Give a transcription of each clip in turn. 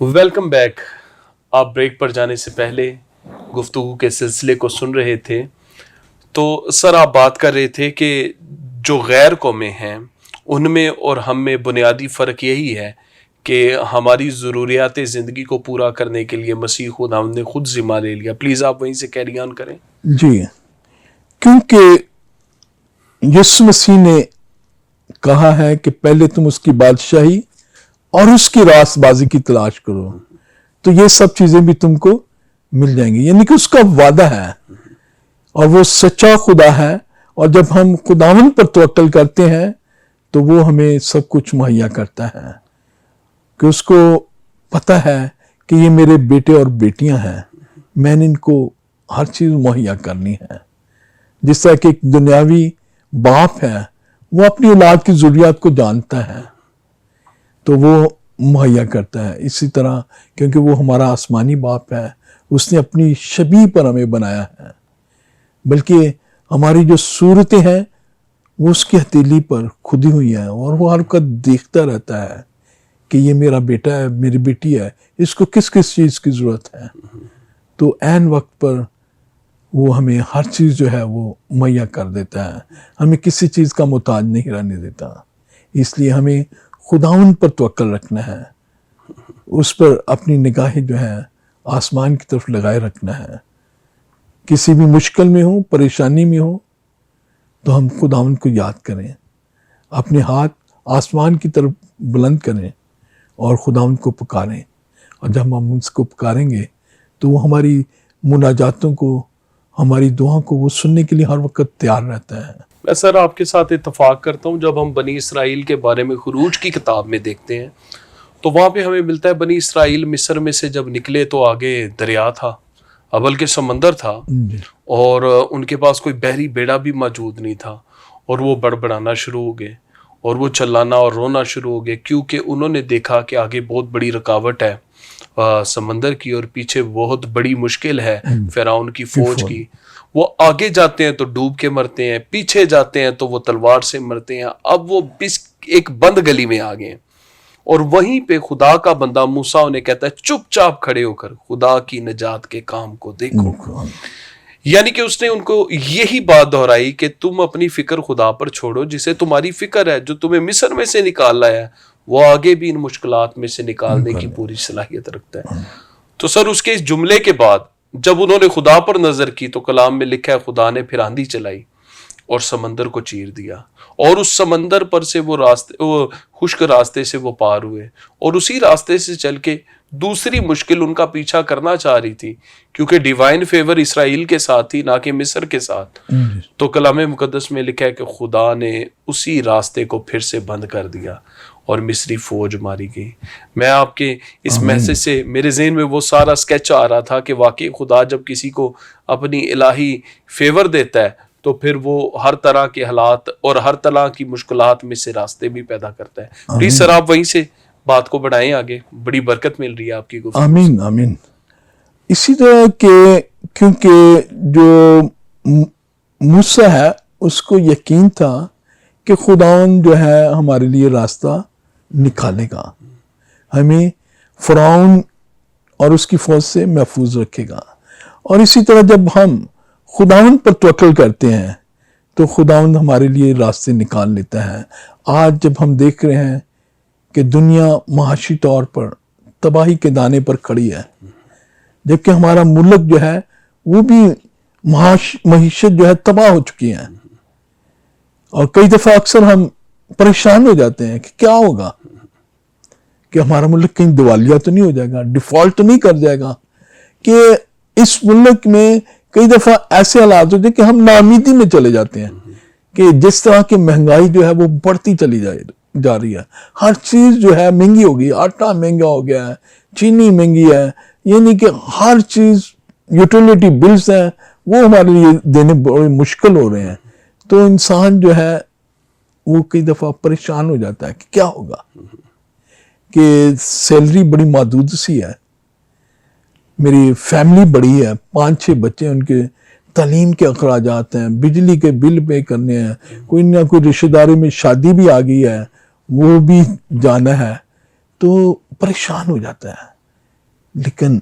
Welcome back. آپ break پر جانے سے پہلے گفتگو کے سلسلے کو سن رہے تھے تو سر آپ بات کر رہے تھے کہ جو غیر قومیں ہیں ان میں اور ہم میں بنیادی فرق یہی ہے کہ ہماری ضروریات زندگی کو پورا کرنے کے لیے مسیح خداوند نے خود ذمہ لے لیا. پلیز آپ وہیں سے کیری آن کریں. جی، کیونکہ یسوع مسیح نے کہا ہے کہ پہلے تم اس کی بادشاہی اور اس کی راست بازی کی تلاش کرو تو یہ سب چیزیں بھی تم کو مل جائیں گی. یعنی کہ اس کا وعدہ ہے اور وہ سچا خدا ہے، اور جب ہم خداوند پر توکل کرتے ہیں تو وہ ہمیں سب کچھ مہیا کرتا ہے، کہ اس کو پتہ ہے کہ یہ میرے بیٹے اور بیٹیاں ہیں، میں نے ان کو ہر چیز مہیا کرنی ہے. جس طرح کہ ایک دنیاوی باپ ہے وہ اپنی اولاد کی ضروریات کو جانتا ہے تو وہ مہیا کرتا ہے. اسی طرح کیونکہ وہ ہمارا آسمانی باپ ہے، اس نے اپنی شبیہ پر ہمیں بنایا ہے، بلکہ ہماری جو صورتیں ہیں وہ اس کی ہتھیلی پر کھدی ہوئی ہیں، اور وہ ہر وقت دیکھتا رہتا ہے کہ یہ میرا بیٹا ہے، میری بیٹی ہے، اس کو کس کس چیز کی ضرورت ہے. تو عین وقت پر وہ ہمیں ہر چیز جو ہے وہ مہیا کر دیتا ہے، ہمیں کسی چیز کا محتاج نہیں رہنے دیتا. اس لیے ہمیں خداوند پر توکل رکھنا ہے، اس پر اپنی نگاہیں جو ہیں آسمان کی طرف لگائے رکھنا ہے. کسی بھی مشکل میں ہوں، پریشانی میں ہوں تو ہم خداوند کو یاد کریں، اپنے ہاتھ آسمان کی طرف بلند کریں اور خداوند کو پکاریں. اور جب ہم اس کو پکاریں گے تو وہ ہماری مناجاتوں کو، ہماری دعاؤں کو وہ سننے کے لیے ہر وقت تیار رہتا ہے. میں سر آپ کے ساتھ اتفاق کرتا ہوں. جب ہم بنی اسرائیل کے بارے میں خروج کی کتاب میں دیکھتے ہیں تو وہاں پہ ہمیں ملتا ہے بنی اسرائیل مصر میں سے جب نکلے تو آگے دریا تھا، بلکہ سمندر تھا، اور ان کے پاس کوئی بحری بیڑا بھی موجود نہیں تھا، اور وہ بڑبڑانا شروع ہو گئے اور وہ چلانا اور رونا شروع ہو گئے، کیونکہ انہوں نے دیکھا کہ آگے بہت بڑی رکاوٹ ہے سمندر کی، اور پیچھے بہت بڑی مشکل ہے فرعون کی فوج کی. وہ آگے جاتے ہیں تو ڈوب کے مرتے ہیں، پیچھے جاتے ہیں تو وہ تلوار سے مرتے ہیں. اب وہ ایک بند گلی میں آ گئے، اور وہیں پہ خدا کا بندہ موسیٰ انہیں کہتا ہے چپ چاپ کھڑے ہو کر خدا کی نجات کے کام کو دیکھو. یعنی کہ اس نے ان کو یہی بات دہرائی کہ تم اپنی فکر خدا پر چھوڑو، جسے تمہاری فکر ہے، جو تمہیں مصر میں سے نکال لایا ہے، وہ آگے بھی ان مشکلات میں سے نکالنے کی پوری صلاحیت رکھتا ہے. تو سر اس کے اس جملے کے بعد جب انہوں نے خدا پر نظر کی تو کلام میں لکھا ہے خدا نے پھر آندھی چلائی اور سمندر کو چیر دیا، اور اس سمندر پر سے وہ خشک راستے سے وہ پار ہوئے، اور اسی راستے سے چل کے دوسری مشکل ان کا پیچھا کرنا چاہ رہی تھی، کیونکہ ڈیوائن فیور اسرائیل کے ساتھ تھی نہ کہ مصر کے ساتھ. تو کلام مقدس میں لکھا ہے کہ خدا نے اسی راستے کو پھر سے بند کر دیا اور مصری فوج ماری گئی. میں آپ کے اس میسج سے میرے ذہن میں وہ سارا سکیچ آ رہا تھا کہ واقعی خدا جب کسی کو اپنی الہی فیور دیتا ہے تو پھر وہ ہر طرح کے حالات اور ہر طرح کی مشکلات میں سے راستے بھی پیدا کرتا ہے. پلیز سر آپ وہیں سے بات کو بڑھائیں آگے، بڑی برکت مل رہی ہے آپ کی گفتگو. آمین آمین. اسی طرح کہ کیونکہ جو موسیٰ ہے اس کو یقین تھا کہ خداوند جو ہے ہمارے لیے راستہ نکالے گا، ہمیں فرعون اور اس کی فوج سے محفوظ رکھے گا. اور اسی طرح جب ہم خداوند پر توکل کرتے ہیں تو خداوند ہمارے لیے راستے نکال لیتا ہے. آج جب ہم دیکھ رہے ہیں کہ دنیا معاشی طور پر تباہی کے دانے پر کھڑی ہے، جبکہ ہمارا ملک جو ہے وہ بھی معیشت جو ہے تباہ ہو چکی ہے، اور کئی دفعہ اکثر ہم پریشان ہو جاتے ہیں کہ کیا ہوگا، کہ ہمارا ملک کہیں دیوالیہ تو نہیں ہو جائے گا، ڈیفالٹ تو نہیں کر جائے گا. کہ اس ملک میں کئی دفعہ ایسے حالات ہوتے ہیں کہ ہم ناامیدی میں چلے جاتے ہیں کہ جس طرح کی مہنگائی جو ہے وہ بڑھتی چلی جا رہی ہے. ہر چیز جو ہے مہنگی ہو گئی، آٹا مہنگا ہو گیا ہے، چینی مہنگی ہے، یعنی کہ ہر چیز، یوٹیلیٹی بلز ہیں وہ ہمارے لیے دینے بڑے مشکل ہو رہے ہیں. تو انسان جو ہے وہ کئی دفعہ پریشان ہو جاتا ہے کہ کیا ہوگا، کہ سیلری بڑی محدود سی ہے، میری فیملی بڑی ہے، 5-6 بچے، ان کے تعلیم کے اخراجات ہیں، بجلی کے بل پے کرنے ہیں، کوئی نہ کوئی رشتہ داری میں شادی بھی آ گئی ہے، وہ بھی جانا ہے، تو پریشان ہو جاتا ہے. لیکن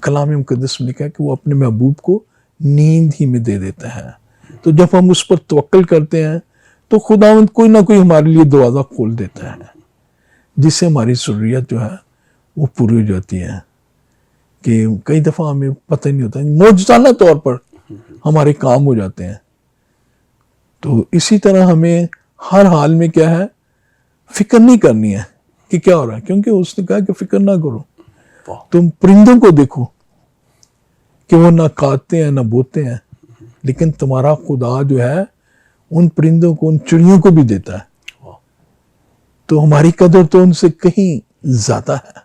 کلام مقدس میں لکھا ہے کہ وہ اپنے محبوب کو نیند ہی میں دے دیتا ہے. تو جب ہم اس پر توکل کرتے ہیں تو خداوند کوئی نہ کوئی ہمارے لیے دروازہ کھول دیتا ہے جس سے ہماری ضروریت جو ہے وہ پوری ہو جاتی ہے. کہ کئی دفعہ ہمیں پتہ نہیں ہوتا، معجزانہ طور پر ہمارے کام ہو جاتے ہیں. تو اسی طرح ہمیں ہر حال میں کیا ہے، فکر نہیں کرنی ہے کہ کیا ہو رہا ہے، کیونکہ اس نے کہا کہ فکر نہ کرو. تم پرندوں کو دیکھو کہ وہ نہ کاٹتے ہیں نہ بوتے ہیں، لیکن تمہارا خدا جو ہے ان پرندوں کو، ان چڑیوں کو بھی دیتا ہے. تو ہماری قدر تو ان سے کہیں زیادہ ہے.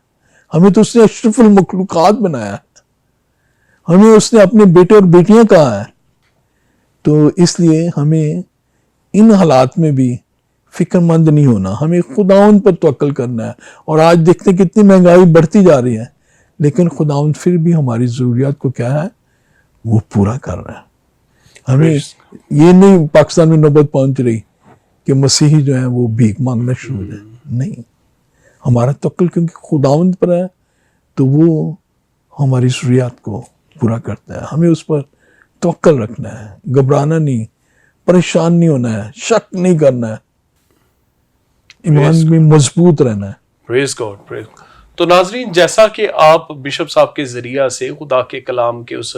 ہمیں تو اس نے اشرف المخلوقات بنایا ہے، ہمیں اس نے اپنے بیٹے اور بیٹیاں کہا ہے. تو اس لیے ہمیں ان حالات میں بھی فکر مند نہیں ہونا، ہمیں خداوند پر توکل کرنا ہے. اور آج دیکھتے ہیں کتنی مہنگائی بڑھتی جا رہی ہے، لیکن خداوند پھر بھی ہماری ضروریات کو کیا ہے، وہ پورا کر رہا ہے. ہمیں یہ نہیں پاکستان میں نوبت پہنچ رہی کہ مسیحی جو ہیں وہ بھیک مانگنا شروع ہو جائے. نہیں، ہمارا توکل کیونکہ خداوند پر ہے تو وہ ہماری ضروریات کو پورا کرتا ہے. ہمیں اس پر توکل رکھنا ہے، گھبرانا نہیں، پریشان نہیں ہونا ہے، شک نہیں کرنا ہے، ایمان میں مضبوط رہنا ہے. پریز گاڈ، پریز. تو ناظرین، جیسا کہ آپ بشپ صاحب کے ذریعہ سے خدا کے کلام کے اس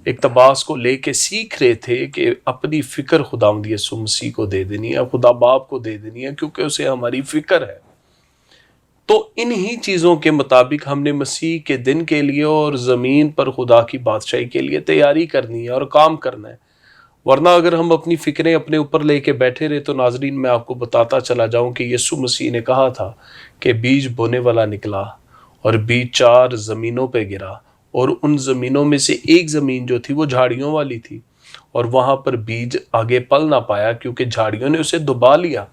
اقتباس کو لے کے سیکھ رہے تھے کہ اپنی فکر خداوند یسوع مسیح کو دے دینی ہے، خدا باپ کو دے دینی ہے، کیونکہ اسے ہماری فکر ہے. تو انہی چیزوں کے مطابق ہم نے مسیح کے دن کے لیے اور زمین پر خدا کی بادشاہی کے لیے تیاری کرنی ہے اور کام کرنا ہے. ورنہ اگر ہم اپنی فکریں اپنے اوپر لے کے بیٹھے رہے تو ناظرین، میں آپ کو بتاتا چلا جاؤں کہ یسوع مسیح نے کہا تھا کہ بیج بونے والا نکلا اور بیج 4 زمینوں پہ گرا، اور ان زمینوں میں سے ایک زمین جو تھی وہ جھاڑیوں والی تھی، اور وہاں پر بیج آگے پل نہ پایا کیونکہ جھاڑیوں نے اسے دبا لیا.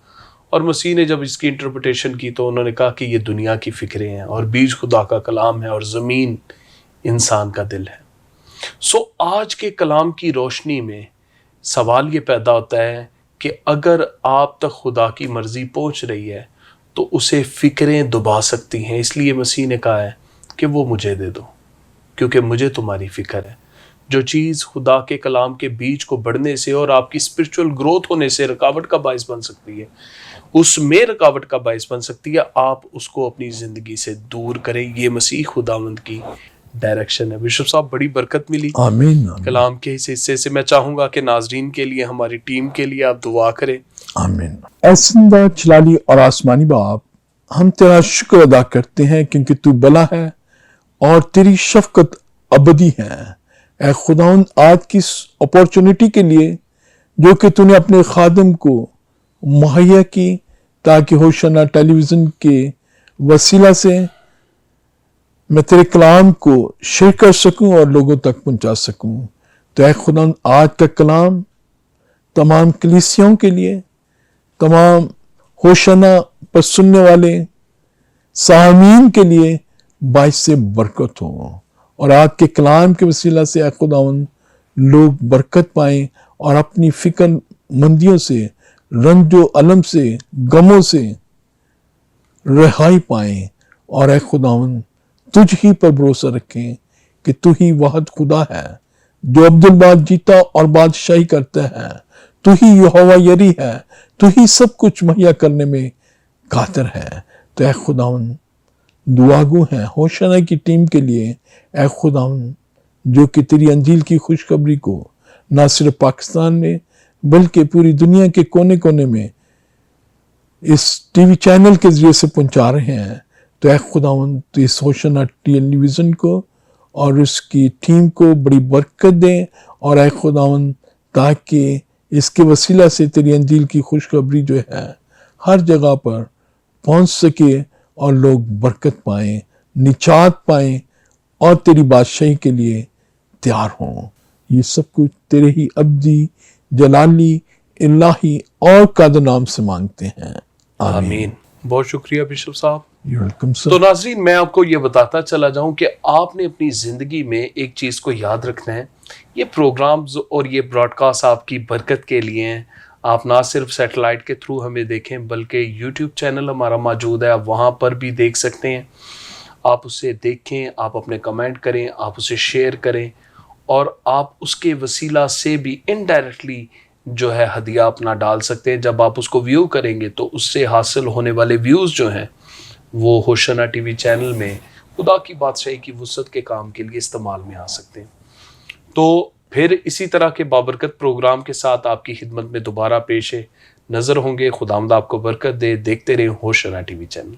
اور مسیح نے جب اس کی انٹرپریٹیشن کی تو انہوں نے کہا کہ یہ دنیا کی فکریں ہیں، اور بیج خدا کا کلام ہے، اور زمین انسان کا دل ہے. سو آج کے کلام کی روشنی میں سوال یہ پیدا ہوتا ہے کہ اگر آپ تک خدا کی مرضی پہنچ رہی ہے تو اسے فکریں دبا سکتی ہیں. اس لیے مسیح نے کہا ہے کہ وہ مجھے دے دو کیونکہ مجھے تمہاری فکر ہے. جو چیز خدا کے کلام کے بیج کو بڑھنے سے اور آپ کی اسپرچول گروتھ ہونے سے رکاوٹ کا باعث بن سکتی ہے، اس میں رکاوٹ کا باعث بن سکتی ہے، آپ اس کو اپنی زندگی سے دور کریں. یہ مسیح خداوند کی ڈائریکشن ہے. بشپ صاحب، بڑی برکت ملی آمین. کلام کے اس حصے سے. میں چاہوں گا کہ ناظرین کے لیے، ہماری ٹیم کے لیے آپ دعا کریں. آمین. اے زندہ جلالی اور آسمانی باپ، ہم تیرا شکر ادا کرتے ہیں کیونکہ تو بلا ہے اور تیری شفقت ابدی ہے. اے خداوند، آج کی اس اپورچونٹی کے لیے جو کہ تو نے اپنے خادم کو مہیا کی تاکہ ہوشنا ٹیلی ویژن کے وسیلہ سے میں تیرے کلام کو شیئر کر سکوں اور لوگوں تک پہنچا سکوں. تو اے خداوند، آج کا کلام تمام کلیسیوں کے لیے، تمام ہوشنا پر سننے والے سامعین کے لیے باعث سے برکت ہو، اور آج کے کلام کے وسیلہ سے اے خداوند لوگ برکت پائیں اور اپنی فکر مندیوں سے، رنج و علم سے، غموں سے رہائی پائیں، اور اے خداوند تجھ ہی پر بھروسہ رکھیں کہ تو ہی واحد خدا ہے جو عبدالباد جیتا اور بادشاہی کرتا ہے. تو ہی یہوہ یری ہے، تو ہی سب کچھ مہیا کرنے میں قادر ہے. تو اے خداوند دعا گو ہیں ہوشنا کی ٹیم کے لیے، اے خداوند جو کہ تیری انجیل کی خوشخبری کو نہ صرف پاکستان میں بلکہ پوری دنیا کے کونے کونے میں اس ٹی وی چینل کے ذریعے سے پہنچا رہے ہیں. تو اے خداوند تو اس ہوشنا ٹیلی ویژن کو اور اس کی ٹیم کو بڑی برکت دیں، اور اے خداوند تاکہ اس کے وسیلہ سے تیری انجیل کی خوشخبری جو ہے ہر جگہ پر پہنچ سکے اور لوگ برکت پائیں، نجات پائیں اور تیری بادشاہی کے لیے تیار ہوں. یہ سب کچھ تیرے ہی ابدی جلالی الہی اور قادر نام سے مانگتے ہیں. آمین. بہت شکریہ بشپ صاحب. Welcome sir. تو ناظرین، میں آپ کو یہ بتاتا چلا جاؤں کہ آپ نے اپنی زندگی میں ایک چیز کو یاد رکھنا ہے. یہ پروگرامز اور یہ براڈ کاسٹ آپ کی برکت کے لیے ہیں. آپ نہ صرف سیٹلائٹ کے تھرو ہمیں دیکھیں بلکہ یوٹیوب چینل ہمارا موجود ہے، آپ وہاں پر بھی دیکھ سکتے ہیں. آپ اسے دیکھیں، آپ اپنے کمنٹ کریں، آپ اسے شیئر کریں، اور آپ اس کے وسیلہ سے بھی انڈائریکٹلی جو ہے ہدیہ اپنا ڈال سکتے ہیں۔ جب آپ اس کو ویو کریں گے تو اس سے حاصل ہونے والے ویوز جو ہیں وہ ہوشنا ٹی وی چینل میں خدا کی بادشاہی کی وسعت کے کام کے لیے استعمال میں آ سکتے ہیں۔ تو پھر اسی طرح کے بابرکت پروگرام کے ساتھ آپ کی خدمت میں دوبارہ پیش نظر ہوں گے۔ خداوند آپ کو برکت دے۔ دیکھتے رہیں ہوشنا ٹی وی چینل۔